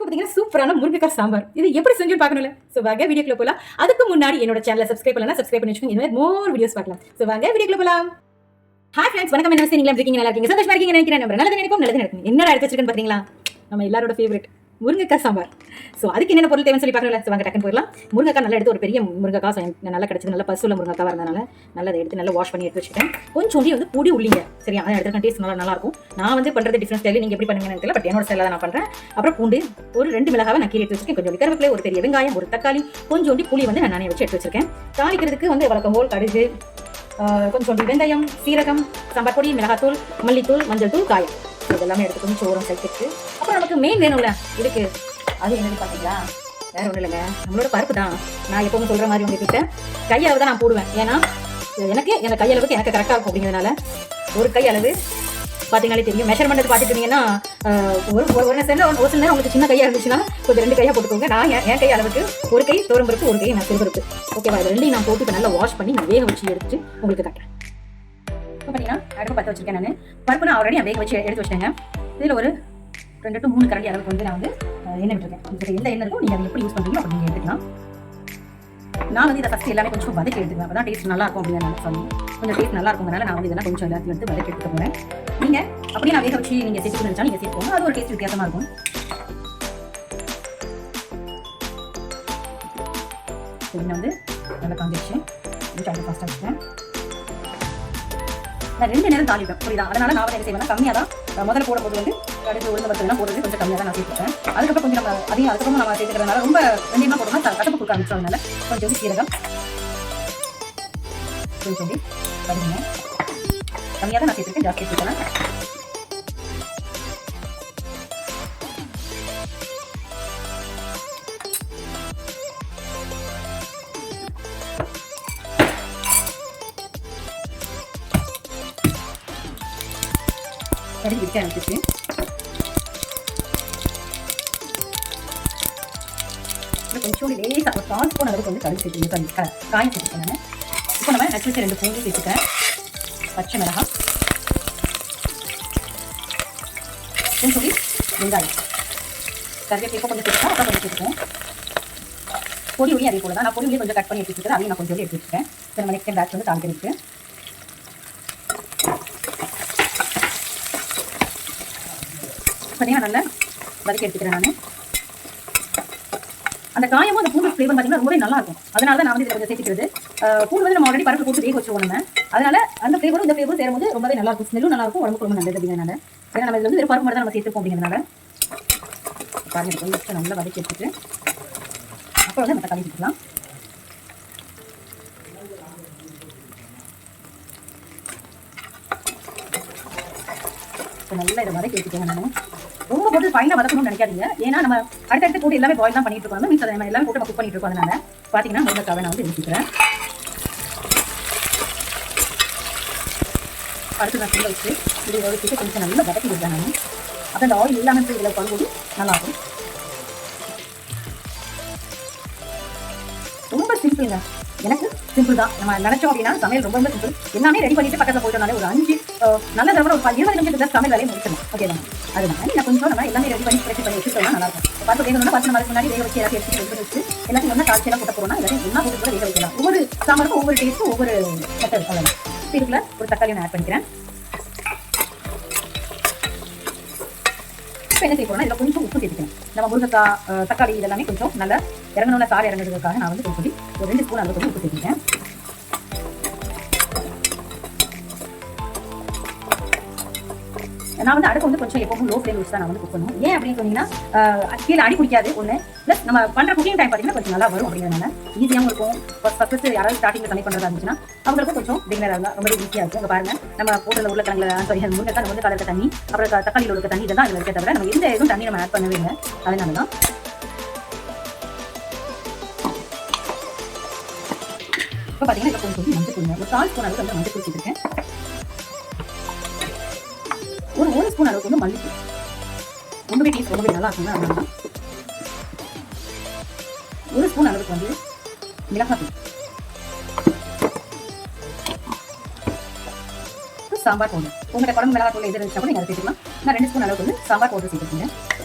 பார்த்தீங்கன்னா சூப்பரான முருங்கைக்காய் சாம்பார். இது எப்படி செஞ்சுன்னு பார்க்கணும்ல? ஸோ வாங்க வீடியோக்குள்ள போகலாம். அதுக்கு முன்னாடி என்னோட சேனலை சப்ஸ்கிரைப் பண்ணலாம், சப்ஸ்கிரைப் பண்ணி வச்சுக்கோங்க. இந்த மாதிரி மோர் வீடியோஸ் பார்க்கலாம். ஸோ வாங்க வீடியோக்குள்ள போகலாம். ஹாய் ஃப்ரெண்ட்ஸ், வணக்கம். என்ன நீங்களா இருக்கீங்க? நல்லா இருக்கீங்க, சந்தோஷமா இருக்கீங்க நினைக்கிறேன். நம்ம நல்லது நினைப்போம், நல்லது நடக்கும். என்னடா எடுத்து வச்சிருக்கேன்னு பார்த்தீங்களா? நம்ம எல்லாரோட ஃபேவரட் முருங்கைக்காய் சாம்பார். ஸோ அதுக்கு என்னென்ன பொருள் தேவைன்னு சொல்லி பார்க்கல. ஸோ வாங்க டக்குன்னு போயிடலாம். முருங்கைக்காய் நல்லா எடுத்து ஒரு பெரிய முருங்கைக்காய் நல்லா கிடச்சிது. நல்லா பசுல முருங்கைக்காய் இருந்தனால நல்லா அதை எடுத்து நல்லா வாஷ் பண்ணி எடுத்து வச்சுட்டேன். கொஞ்சோண்டி வந்து பொடி உள்ளிங்க, சரியா? அதை எடுத்துக்க டேஸ்ட் நல்லா இருக்கும். நான் வந்து பண்ணுறது டிஃப்ரெண்ட் ஸ்டைலில், நீங்கள் எப்படி பண்ணுவீங்கன்னு தெரியல, பட் என்னோட ஸ்டைலில் நான் பண்ணுறேன். அப்புறம் பூண்டு ஒரு 2 மிளகாவை நான் கீழே எடுத்து வச்சிருக்கேன். கொஞ்சம் கருவேப்பிலை, ஒரு பெரிய வெங்காயம், ஒரு தக்காளி, கொஞ்சோண்டி புளி வந்து நான் நானே வச்சு எடுத்து வச்சிருக்கேன். தாளிக்கிறதுக்கு வந்து வழக்கம் போல் கடுகு, கொஞ்சோண்டி வெந்தயம், சீரகம், சாம்பார் பொடி, மிளகாத்தூள், மல்லித்தூள், மஞ்சள் தூள், காயம், இதெல்லாமே எடுத்து கொஞ்சம் ஓரம் சேர்த்துட்டு, அப்புறம் நமக்கு மெயின் வேணும்ல இதுக்கு, அது என்னன்னு பார்த்தீங்களா? வேற ஒன்றும் இல்லைங்க, நம்மளோட பருப்பு தான். நான் எப்பவும் சொல்கிற மாதிரி உங்ககிட்ட கையளவு தான் நான் போடுவேன். ஏன்னா எனக்கு கையளவுக்கு எனக்கு கரெக்டாக இருக்கும். அப்படிங்கிறதுனால ஒரு கையளவு பார்த்தீங்கன்னாலே தெரியும். மெஷர்மெண்ட் பார்த்துட்டு இருந்தீங்கன்னா ஒரு சில நேரம் உங்களுக்கு சின்ன கையாக இருந்துச்சுன்னா கொஞ்சம் 2 கையாக போட்டுக்கோங்க. நான் என் கை அளவுக்கு ஒரு கை துவரம்பருப்பு, ஒரு கை நான் சிறுபருப்பு, ஓகேவா? இது ரெண்டையும் நான் போட்டு இப்போ நல்லா வாஷ் பண்ணி நான் வேக வச்சு எடுத்துட்டு உங்களுக்கு காட்டுறேன். இப்போ பார்த்தீங்கன்னா அடுப்பு பற்ற வச்சிருக்கேன். நான் பருப்பு நான் ஆல்ரெடி வேக வச்சு எடுத்து வச்சிட்டேங்க. இதில் ஒரு 2 to 3 கரண்டி அளவுக்கு வந்து நான் வந்து எண்ணெய் விட்டுருக்கேன். உங்களுக்கு எந்த எண்ணெய் இருக்கோ நீங்கள் அதை எப்படி யூஸ் பண்ணுறீங்களோ அப்படி நீங்கள் எடுத்துக்கலாம். நான் வந்து இதை ஃபஸ்ட்டு எல்லாமே கொஞ்சம் வதக்கி எடுத்துக்குவேன். அப்போ தான் டேஸ்ட் நல்லா இருக்கும் அப்படின்னு நான் சொல்லி கொஞ்சம் டேஸ்ட் நல்லா இருக்கும்னால நான் வந்து இதெல்லாம் கொஞ்சம் எல்லாத்தையும் எடுத்து வதக்கி எடுத்துக்க போகிறேன். நீங்கள் அப்படியே நான் வேக வச்சு நீங்கள் சேர்த்து நினச்சா நீங்கள் சேர்த்துக்கோங்க. அது ஒரு டேஸ்ட் வித்தியாசமாக இருக்கும். எண்ணெய் வந்து நல்லா காஞ்சிடுச்சு. கொஞ்சம் அது ஃபாஸ்ட்டாக வச்சுட்டேன். நான் 2 நேரம் தாளிப்பேன், புரியுதா? அதனால நான் வந்து என்ன செய்வேன்னா கம்மியாக தான் முதல்ல போடும்போது வந்து கடுகு உளுந்து பருப்புலாம் போடுறது கொஞ்சம் கம்மியாக தான் நான் சேர்த்துப்பேன். அதுக்கப்புறம் கொஞ்சம் அதுக்கப்புறம் நம்ம சேர்த்துக்கிறதுனால ரொம்ப வெந்தயமாக போட்டோம்னா கசப்பு கொடுக்க ஆரம்பிச்சோம். அதனால கொஞ்சம் சீரகம், கொஞ்சம் கடுகுங்க கம்மியாக தான் நான் சேர்த்துருக்கேன், ஜாஸ்தி சேர்த்துக்கலாம். கடுகு விற்க ஆரம்பிச்சிச்சு. கொஞ்சோண்டு லேசாக ஒரு 4 ஸ்பூன் அளவுக்கு வந்து கடுகு சேர்த்து காய் சேர்த்துக்கேன். நான் இப்போ நம்ம நச்சு வச்சு 2 பூண்டு சேர்த்துக்கிறேன். பச்சை மிளகாய், கொஞ்சோண்டி வெங்காயம், கருவேப்பிலை இப்போ கொஞ்சம் சேர்த்துக்கலாம். அப்புறம் கொஞ்சம் சேர்த்துக்குவோம். பொடி ஒளி அதே போல தான். நான் பொடி ஒளி கொஞ்சம் கட் பண்ணி எடுத்துக்கிறேன். அதையும் நான் கொஞ்சம் எடுத்து வச்சுருக்கேன். இப்போ நம்ம நெக்ஸ்ட் பேட்ச் வந்து தாளிக்கிறதுக்கு பார்த்தீங்கன்னா நல்லா வதக்கி எடுத்துக்கிறேன். நான் அந்த காயமும் அந்த பூண்டு ஃப்ளேவர் பார்த்தீங்கன்னா ரொம்பவே நல்லா இருக்கும். அதனால தான் நான் வந்து இதில் கொஞ்சம் சேர்த்துக்கிறது. பூண்டு வந்து நம்ம ஆல்ரெடி பருப்பு போட்டு வேக வச்சுருவோம் நம்ம. அதனால அந்த ஃப்ளேவரும் இந்த ஃப்ளேவரும் சேரும்போது ரொம்பவே நல்லா இருக்கும். ஸ்மெல்லும் நல்லா இருக்கும், உடம்புக்கு ரொம்ப நல்லது அப்படிங்கிறனால. ஏன்னா நம்ம இதில் வந்து பருப்பு மட்டும் தான் நம்ம சேர்த்துப்போம் அப்படிங்கிறதுனால பாருங்க கொஞ்சம் நல்லா வதக்கி எடுத்துட்டு அப்புறம் வந்து நம்ம தக்காளி சேர்த்துக்கலாம். நல்லா இதை வதக்கி எடுத்துக்கோங்க. நான் ரொம்ப போட்டு ஃபைனாக வதக்கணும்னு நினைக்காதீங்க. ஏன்னா நம்ம அடுத்தடுத்து போட்டு எல்லாமே பாயில் தான் பண்ணிட்டு இருக்கோம். மீன்ஸ் நம்ம எல்லாமே போட்டு குக் பண்ணிட்டு இருக்கோம். அதனால பார்த்தீங்கன்னா முருங்கைக்காவை நான் வந்து ஊற்றிக்கிறேன். அடுத்து நான் சின்ன வச்சு இது வச்சுட்டு கொஞ்சம் நல்லா வதக்கி விடுறேன். நான் அப்போ அந்த ஆயில் இல்லாமல் இதில் பண்ணும்போது நல்லாயிருக்கும். ரொம்ப சிம்பிளுங்க, எனக்கு சிம்பிள் தான். நம்ம நினைச்சோம் அப்படின்னா சமையல் ரொம்ப ரொம்ப சிம்பிள். எல்லாமே ரெடி பண்ணிட்டு பக்கத்தில் போயிட்டோம்னாலே ஒரு 5 நல்ல தடவை ஒரு 20 நிமிஷத்துல சமையல் வேலையை முடிச்சிடணும். ஓகேவா? அதுதான் நான் கொஞ்சம் நம்ம எல்லாமே ரெடி பண்ணி வச்சுட்டோம்னா நல்லா இருக்கும். பார்த்து வேணும்னா 10 நிமிஷம் முன்னாடி வேக வச்சு எல்லாத்தையும் எடுத்து வச்சு எல்லாத்தையும் ஒன்றா காய்ச்சலாம் போட்ட போகிறோம்னா எல்லாத்தையும் ஒன்றா போட்டு கூட வேக வைக்கலாம். ஒவ்வொரு சாம்பாருக்கும் ஒவ்வொரு டேஸ்ட்டும் ஒவ்வொரு மெத்தட். அவ்வளோ இதுக்குள்ள ஒரு தக்காளியை நான் ஆட் பண்ணிக்கிறேன். இப்போ என்ன செய்ய போறோம்னா இதில் கொஞ்சம் உப்பு சேர்த்துக்கணும். நம்ம முருங்கைக்காய், தக்காளி இதெல்லாமே கொஞ்சம் நல்லா இறங்கணும்னா சாறு இறங்குறதுக்காக நான் வந்து கொஞ்சம் ஒரு 2 ஸ்பூன் அளவுக்கு உப்பு சேர்த்துக்கிறேன். நான் வந்து அடுப்பு வந்து கொஞ்சம் எப்பவும் லோ ஃப்ளேம் வச்சு தான் நான் வந்து குக் பண்ணுவேன். ஏன் அப்படின்னு சொன்னீங்கன்னா கீழே அடி பிடிக்காது ஒன்று, ப்ளஸ் நம்ம பண்ணுற குக்கிங் டைம் பார்த்தீங்கன்னா கொஞ்சம் நல்லா வரும். அப்படிங்கிறதுனால ஈஸியாகவும் இருக்கும். ஃபஸ்ட்டு யாராவது ஸ்டார்டிங்கில் சமையல் பண்ணுறதா இருந்துச்சுன்னா அவங்களுக்கும் கொஞ்சம் பிகினராக இருந்தால் ரொம்ப ஈஸியாக இருக்கும். இங்கே பாருங்கள், நம்ம போடுற உருளைக்கிழங்குல சாரி முருங்கைக்காய் வந்து கலக்க தண்ணி, அப்புறம் தக்காளியில் உள்ள தண்ணி இதெல்லாம் அதில் இருக்க தவிர நம்ம எந்த எதுவும் தண்ணி நம்ம ஆட் பண்ணவே இல்லை. அதனால தான் இப்போ பார்த்தீங்கன்னா இப்போ கொஞ்சம் மஞ்சள் தூள் ஒரு 4 ஸ்பூன் அளவுக்கு வந்து மஞ்சள் தூள் சேர்த்துருக்கேன். ஒரு 1 ஸ்பூன் அளவுக்கு வந்து மல்லித்தூள். ரொம்பவே டேஸ்ட் ரொம்பவே நல்லா இருக்குங்க. அதனால 1 ஸ்பூன் அளவுக்கு வந்து மிளகாத்தூள், சாம்பார் பவுடர். உங்களோட குழம்பு மிளகாத்தூள் எது இருந்துச்சா கூட நீங்கள் அதை சேர்த்துக்கலாம். நான் 2 ஸ்பூன் அளவுக்கு வந்து சாம்பார் பவுடர் சேர்த்துருக்கேன்.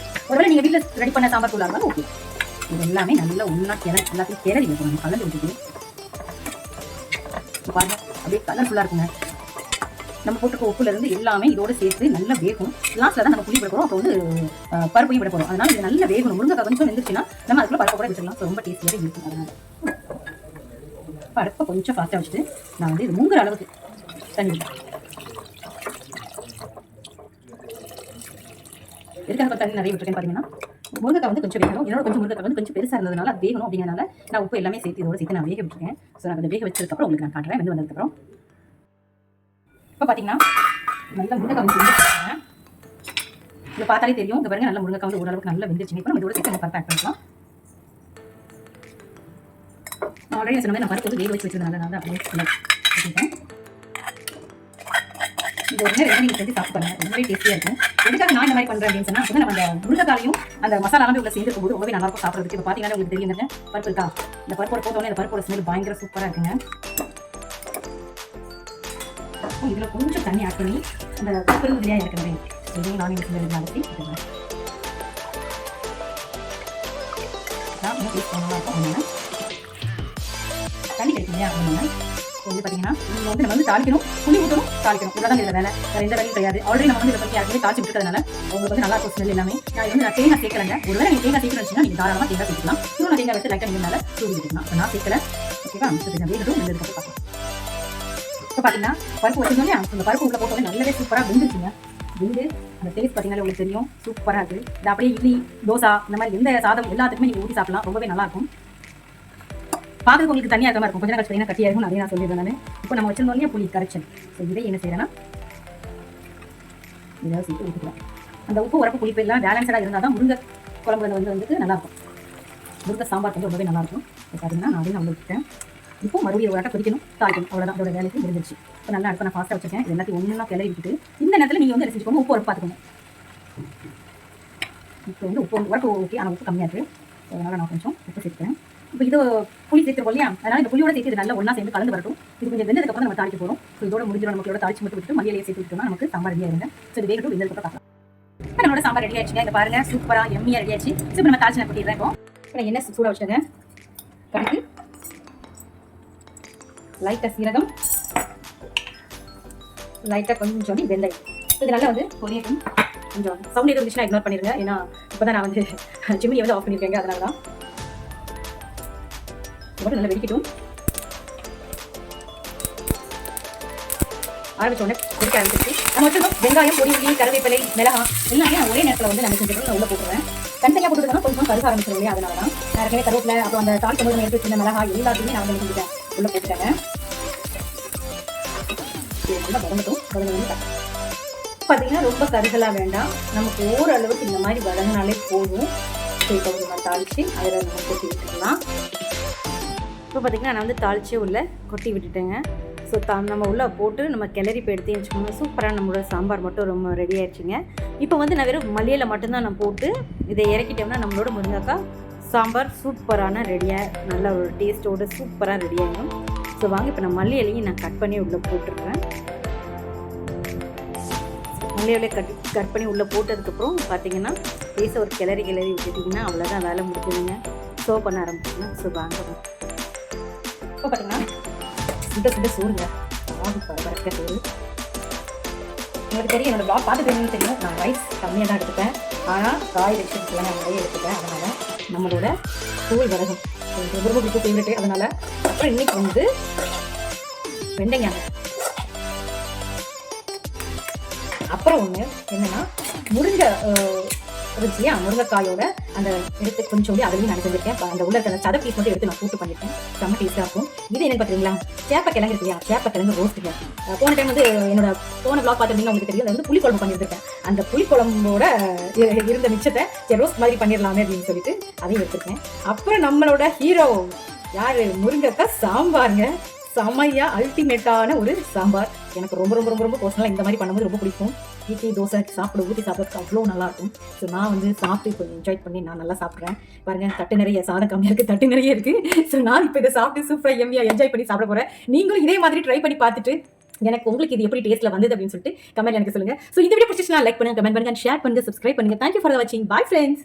ஒருவேளை நீங்கள் வீட்டில் ரெடி பண்ண சாம்பார் தூளாக இருந்தாலும் ஓகே. இது எல்லாமே நல்லா ஒன்றா எல்லாத்தையும் கிளறி வைக்கணும். கலந்து விட்டுட்டு பாருங்க, அப்படியே கலர்ஃபுல்லாக இருக்குங்க. நம்ம போட்டுக்க உப்புலேருந்து எல்லாமே இதோட சேர்த்து நல்லா வேகும். லாஸ்ட்டில் தான் நம்ம புளி விட போகிறோம், அப்புறம் வந்து பருப்பையும் விட போகிறோம். அதனால இது நல்லா வேகணும். முருங்கைக்காய் கொஞ்சம் வெந்துச்சுன்னா நம்ம அதுக்குள்ள பருப்பை கூட விட்டுடலாம். ஸோ ரொம்ப டேஸ்டியாக இருக்கும். அதனால பருப்பை கொஞ்சம் ஃபாஸ்ட்டாக வச்சுட்டு நான் வந்து இது முங்குற அளவுக்கு தண்ணி விட்டேன். எதுக்காக தண்ணி நிறைய விட்டுருக்கேன்னு பார்த்தீங்கன்னா, முருங்கைக்காய் வந்து கொஞ்சம் வேகணும். என்னோட கொஞ்சம் முருங்கைக்காய் வந்து கொஞ்சம் பெருசாக இருந்ததுனால அது வேகணும். அப்படிங்கிறனால நான் உப்பு எல்லாமே சேர்த்து இதோட சேர்த்து நான் வேக விட்டுருக்கேன். ஸோ நான் கொஞ்சம் வேக வச்சதுக்கப்புறம் உங்களுக்கு நான் காட்டுறேன். வந்து வந்ததுக்கப்புறம் இப்போ பார்த்தீங்கன்னா நல்லா முருங்கைக்காய் வந்து வெந்துருச்சுங்க. இதை பார்த்தாலே தெரியும். இந்த பாருங்க, நல்லா முருங்கைக்காய் வந்து ஓரளவுக்கு நல்லா வெந்துருச்சு. இப்போ நம்ம இதோட சேர்த்து நம்ம பருப்பு ஆட் பண்ணிக்கலாம். ஆல்ரெடி சொன்ன மாதிரி நான் பருப்பு வந்து வேக வச்சு வச்சிருந்தனால நான் அப்படியே வச்சுருக்கேன். இது ஒரு நேரம் நீங்கள் செஞ்சு சாப்பிட்டு பாருங்க, ரொம்பவே டேஸ்டியாக இருக்கும். எதுக்காக நான் இந்த மாதிரி பண்ணுறேன் அப்படின்னு சொன்னால், நம்ம அந்த முருங்கைக்காயும் அந்த மசாலாமே உள்ள சேர்ந்துருக்கும் போது ரொம்பவே நல்லாயிருக்கும் சாப்பிட்றதுக்கு. இப்போ பார்த்தீங்கன்னா உங்களுக்கு தெரியுங்க, பருப்பு இருக்கா, இந்த பருப்போட போட்டோன்னே இந்த பருப்போட ஸ்மெல் பயங்கர சூப்பராக இருக்குங்க. இதில் கொஞ்சம் தண்ணி ஆட் பண்ணி அந்த பருப்பு இல்லையா இருக்கிறது இதையும் நான் யூஸ் பண்ணி அலசி நல்லாயிருக்கும். தண்ணி கிடைக்கும் இல்லையா அப்படின்னா வந்து பார்த்தீங்கன்னா நீங்கள் வந்து நம்ம வந்து தாளிக்கணும், புளி ஊற்றணும், தாளிக்கணும். இவ்வளோ தான் இதில் வேலை, வேறு எந்த வேலையும் கிடையாது. ஆல்ரெடி நம்ம வந்து இதை பற்றி யாருமே தாளிச்சு விட்டுறதுனால உங்களுக்கு வந்து நல்லா இருக்கும் ஸ்மெல் எல்லாமே. நான் வந்து நான் தேங்காய் சேர்க்கலைங்க. ஒருவேளை நீங்கள் தேங்காய் சேர்க்கணும்னா நீங்கள் தாராளமாக தேங்காய் சேர்க்கலாம். இன்னும் தேங்காய் வச்சு லைட்டாக நீங்கள் மேலே தூவி விட்டுக்கலாம். இப்போ நான் சேர்க்கல. ஓகேவா? வேகட்டும், வெந்ததுக்கு பார்க்கலாம். இப்போ பார்த்தீங்கன்னா பருப்பு வச்சுருந்தோம் இல்லையா, அந்த பருப்பு உள்ள போட்டோன்னே நல்லாவே சூப்பராக வெந்துருச்சுங்க. வெந்து அந்த டேஸ்ட் பார்த்தீங்கன்னா உங்களுக்கு தெரியும், சூப்பராக இருக்குது. இது அப்படியே இட்லி, தோசை இந்த மாதிரி எந்த சாதம் எல்லாத்துக்குமே நீங்கள் ஊற்றி சாப்பிடலாம். ரொம்பவே நல்லாயிருக்கும். பார்க்குறது உங்களுக்கு தனியாக இருக்க இருக்கும். கொஞ்சம் கழிச்சு பார்த்தீங்கன்னா கட்டியாக இருக்கும். நிறைய நான் சொல்லியிருந்தேன் நான். இப்போ நம்ம வச்சிருந்தோம் இல்லையா புளி கரைச்சல். ஸோ இதை என்ன செய்யறேன்னா இதை சேர்த்து ஊற்றிக்கலாம். அந்த உப்பு உரப்பு புளிப்பு எல்லாம் பேலன்ஸாக இருந்தால் தான் முருங்கை குழம்புல வந்துட்டு நல்லாயிருக்கும். முருங்கை சாம்பார் வந்து ரொம்பவே நல்லாயிருக்கும். இப்போ பார்த்தீங்கன்னா நான் அதையும் நம்ம விட்டுட்டேன். இப்போ மறுபடியும் ஒரு ஆட்டை பிடிக்கணும், தாளிக்கணும். அவ்வளோதான், அதோட வேலைக்கு முடிஞ்சிருச்சு. இப்போ நல்லா அடுப்பை நான் ஃபாஸ்ட்டாக வச்சிருக்கேன். இது எல்லாத்தையும் ஒன்றா கிளறி விட்டுட்டு இந்த நேரத்தில் நீங்கள் வந்து செஞ்சுக்கோங்க. உப்பு உரப்பு பார்த்துக்கோங்க. இப்போ வந்து உப்பு உரப்பு ஓகே, ஆனால் உப்பு கம்மியாக இருக்குது. அதனால் நான் கொஞ்சம் உப்பு சேர்த்துக்கிறேன். இப்போ இது புளி சேர்த்துருக்கோம் இல்லையா, அதனால் இந்த புளியோட சேர்த்து இது நல்லா ஒன்றா சேர்ந்து கலந்து வரட்டும். இது கொஞ்சம் வெந்ததுக்கப்புறம் நம்ம தாளிக்க போகிறோம். ஸோ இதோட முடிஞ்சிடும். நமக்கு தாளிச்சு மட்டும் விட்டு மல்லியிலையை சேர்த்து விட்டோம்னா நமக்கு சாம்பார் ரெடி ஆயிருங்க. ஸோ இது வேகட்டும், வெந்ததுக்கப்புறம் பார்க்கலாம். இப்போ நம்மளோட சாம்பார் ரெடி ஆயிடுச்சுங்க. இதை பாருங்க, சூப்பராக எம்மியாக ரெடி ஆயிடுச்சு. ஸோ இப்போ நம்ம தாளிச்சு நான் கொட்டிடுறேன். இப்போ நான் எண்ணெய் சூடாக வச்சுட்டேங்க. கடுகு, லைட்டாக சீரகம், லைட்டாக கொஞ்சம் வெந்தயம். இது நல்லா வந்து பொரியட்டும். கொஞ்சம் சவுண்ட் எதுவும் இருந்துச்சுன்னா இக்னோர் பண்ணிடுங்க. ஏன்னா இப்போ தான் நான் வந்து சிம்மியை வந்து ஆஃப் பண்ணியிருக்கேங்க. அதனால தான் மட்டும் நல்லா வெடிக்கட்டும். ஆரம்பிச்ச உடனே கொதிக்க ஆரம்பிச்சிருச்சு. நம்ம வச்சுருக்கோம் வெங்காயம், பொடி, உள்ளி, கருவேப்பிலை, மிளகா எல்லாமே நான் ஒரே நேரத்தில் வந்து நான் செஞ்சுட்டு நான் உள்ள போட்டுருவேன். தனித்தனியாக போட்டுருக்கோம், கொஞ்சம் கருக ஆரம்பிச்சிடும் இல்லையா, அதனால தான் நான் ஏற்கனவே கருவேப்பிலை அப்புறம் அந்த தாளிக்கும் போது எடுத்து வச்சிருந்த மிளகா எல்லாத்தையுமே நான் வந்து செஞ்சுட்டேன், உள்ள போட்டுட்டாங்க. பார்த்தீங்கன்னா ரொம்ப கருகலாக வேண்டாம், நமக்கு ஓரளவுக்கு இந்த மாதிரி வதங்கினாலே போதும். இப்போ கொஞ்சம் தாளித்து அதில் நம்ம கொட்டி விட்டுக்கலாம். இப்போ பார்த்திங்கன்னா நான் வந்து தாளிச்சே உள்ள கொட்டி விட்டுட்டேங்க. ஸோ நம்ம உள்ளே போட்டு நம்ம கிளறி இப்போ எடுத்து வச்சுக்கோங்க. சூப்பராக நம்மளோட சாம்பார் மட்டும் ரொம்ப ரெடி ஆயிடுச்சுங்க. இப்போ வந்து நான் வெறும் மல்லியில் மட்டும்தான் நான் போட்டு இதை இறக்கிட்டோம்னா நம்மளோட முருங்கைக்காய் சாம்பார் சூப்பரான ரெடியாக நல்ல ஒரு டேஸ்ட்டோடு சூப்பராக ரெடி ஆகிடும். ஸோ வாங்க இப்போ நான் மல்லி இலையும் நான் கட் பண்ணி உள்ளே போட்டுருக்கேன். மல்லி இலையை கட் பண்ணி உள்ளே போட்டதுக்கப்புறம் பார்த்தீங்கன்னா பேச ஒரு கிளறி விட்டுட்டிங்கன்னா அவ்வளோதான், வேலை முடிச்சுடுங்க. சர்வ் பண்ண ஆரம்பிச்சுங்க. ஸோ வாங்க இப்போ பார்த்தீங்கன்னா சுட சோறுங்க, பரபரக்க சோறு. உங்களுக்கு தெரியும், என்னோடய ப்ளாக் பார்த்து தெரியும்னு தெரியும், நான் ரைஸ் கம்மியாக தான் எடுத்துப்பேன். ஆனால் காய் வெஜிடபிள்ஸ்லாம் நான் நிறைய எடுத்துப்பேன். அதனால் நம்மளோட தூள் வரகும் ரொம்ப பிடிக்கும், ஃபேவரெட்டு. அதனால் அப்புறம் இன்னைக்கு வந்து வெண்டைங்க. அப்புறம் ஒன்று என்னென்னா முருங்கை இருந்துச்சு, முருங்கைக்காயோட அந்த எடுத்து கொஞ்சம் அதுலேயும் நான் செஞ்சிருக்கேன். அந்த உள்ள அந்த சதை பீஸ் மட்டும் எடுத்து நான் கூட்டு பண்ணியிருக்கேன். செம்ம டேஸ்ட்டாக இருக்கும். இது என்ன பார்த்தீங்களா, சேப்பக்கிழங்கு இருக்கு இல்லையா, சேப்பக்கிழங்கு ரோஸ்ட்டுங்க. போன டைம் வந்து என்னோட போன ப்ளாக் பார்த்துருந்தீங்கன்னா உங்களுக்கு தெரியும், வந்து புளிக்குழம்பு பண்ணியிருக்கேன். அந்த புளிக்குழம்போட இருந்த மிச்சத்தை ரோஸ்ட் மாதிரி பண்ணிடலாமே அப்படின்னு சொல்லிட்டு அதையும் எடுத்துருக்கேன். அப்புறம் நம்மளோட ஹீரோ யார், முருங்கைக்காய் சாம்பாருங்க. செம்மையா அல்டிமேட்டான ஒரு சாம்பார். எனக்கு ரொம்ப ரொம்ப ரொம்ப ரொம்ப பர்சனலாக இந்த மாதிரி பண்ணும்போது ரொம்ப பிடிக்கும். இட்லி தோசை ஊற்றி சாப்பிட்றதுக்கு அவ்வளோ நல்லாயிருக்கும். ஸோ நான் வந்து சாப்பிட்டு கொஞ்சம் என்ஜாய் பண்ணி நான் நல்லா சாப்பிட்றேன். பாருங்கள், தட்டு நிறைய சாதம் கம்மியாக இருக்குது, தட்டு நிறைய இருக்குது. ஸோ நான் இப்போ இதை சாப்பிட்டு சூப்பராக எம்மியாக என்ஜாய் பண்ணி சாப்பிட போகிறேன். நீங்களும் இதே மாதிரி ட்ரை பண்ணி பார்த்துட்டு எனக்கு உங்களுக்கு இது எப்படி டேஸ்ட்டில் வந்தது அப்படின்னு சொல்லிட்டு கமெண்ட் எனக்கு சொல்லுங்கள். ஸோ இந்த வீடியோ பிடிச்சிச்சுன்னா லைக் பண்ணுங்கள், கமெண்ட் பண்ணுங்கள், ஷேர் பண்ணுங்கள், சப்ஸ்கிரைப் பண்ணுங்கள். தேங்க்யூ ஃபார் வாட்சிங். Bye friends.